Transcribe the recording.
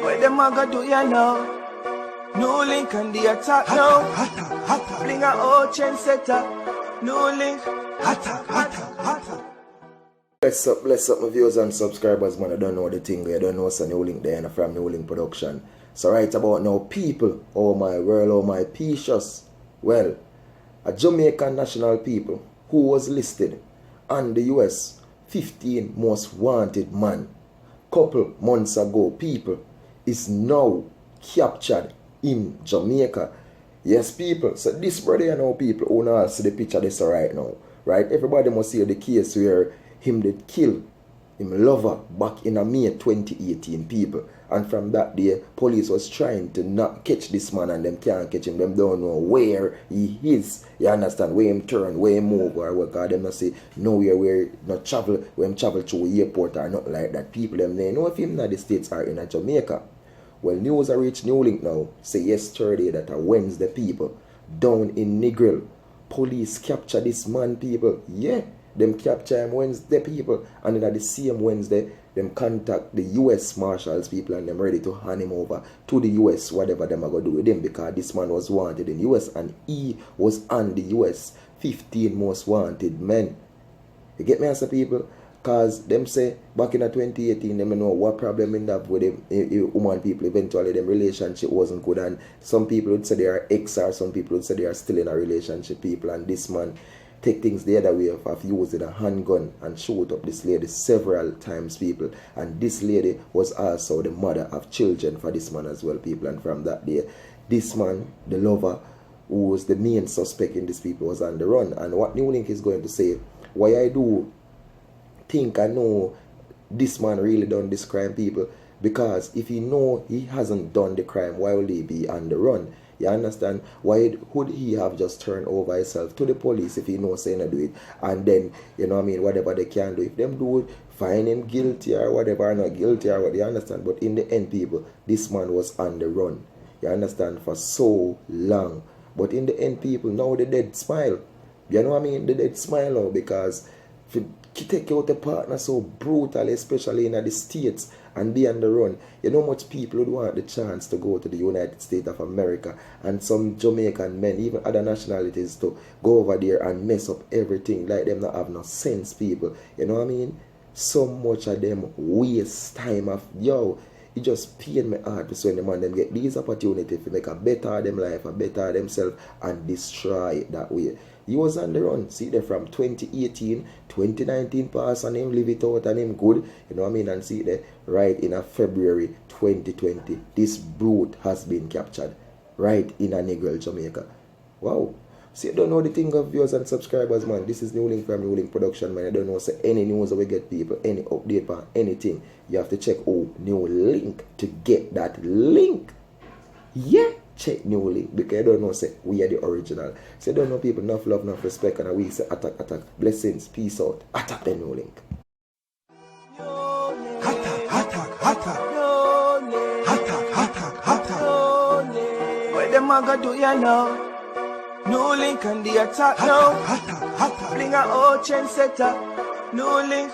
What them a go do ya now? NEWLINK and the attack now. Bring a old chain setter. NEWLINK. Bless up my viewers and subscribers, man. I don't know the thing. I don't know what's a NEWLINK there and from NEWLINK production. So right about now, people, oh my world, oh my precious. Well, a Jamaican national people who was listed on the US 15 most wanted man couple months ago, people, is now captured in Jamaica. Yes, people. So this brother, you know, people who now see the picture this right now, right? Everybody must see the case where him did kill him lover back in May 2018, people. And from that day, police was trying to not catch this man, and them can't catch him. Them don't know where he is. You understand? Where him turn, where him move, or what? Because them not say nowhere where not travel, where him travel to airport or not like that. People them they know if him in the States or in a Jamaica. Well, news are reached NEWLINK now. Say yesterday that a Wednesday, people down in Negril, police capture this man, people. Yeah, them capture him Wednesday, people, and then at the same Wednesday, them contact the US Marshals, people, and them ready to hand him over to the US, whatever them are going to do with him, because this man was wanted in the US and he was on the US 15 most wanted men. You get me, answer, people? Because them say back in 2018, them know what problem in that with them woman people. Eventually, them relationship wasn't good, and some people would say they are ex, or some people would say they are still in a relationship, people. And this man take things the other way of using a handgun and shoot up this lady several times, people. And this lady was also the mother of children for this man as well, people. And from that day, this man, the lover, who was the main suspect in this, people, was on the run. And what NEWLINK is going to say, why I do think I know this man really done this crime, people, because if he know he hasn't done the crime, why will he be on the run? You understand? Why would he have just turned over himself to the police if he knows saying to do it? And then, you know what I mean, whatever they can do, if them do it, find him guilty or whatever, or not guilty or what, you understand? But in the end, people, this man was on the run, you understand, for so long. But in the end, people, now the dead smile. You know what I mean? The dead smile now, because if you take out a partner so brutally, especially in the States, and be on the run, you know much people would want the chance to go to the United States of America, and some Jamaican men, even other nationalities, to go over there and mess up everything, like them not have no sense, people. You know what I mean? So much of them waste time of, yo, it just pain my heart to see the man them get these opportunities to make a better them life, a better themselves, and destroy it that way. He was on the run, see there from 2018, 2019 pass, and him live it out and him good, you know what I mean, and see there right in a February 2020, this brute has been captured right in a Negril, Jamaica. Wow. See, I don't know the thing of viewers and subscribers, man. This is NEWLINK from NEWLINK production, man. I don't know, say any news that we get, people, any update on anything, you have to check NEWLINK to get that link. Yeah, check NEWLINK, because I don't know, say we are the original. So I don't know, people, enough love, enough respect, and we say attack, attack, blessings, peace out, attack the NEWLINK. What them a go do ya now? NEWLINK and the attack now. Bring a old chain setter. NEWLINK.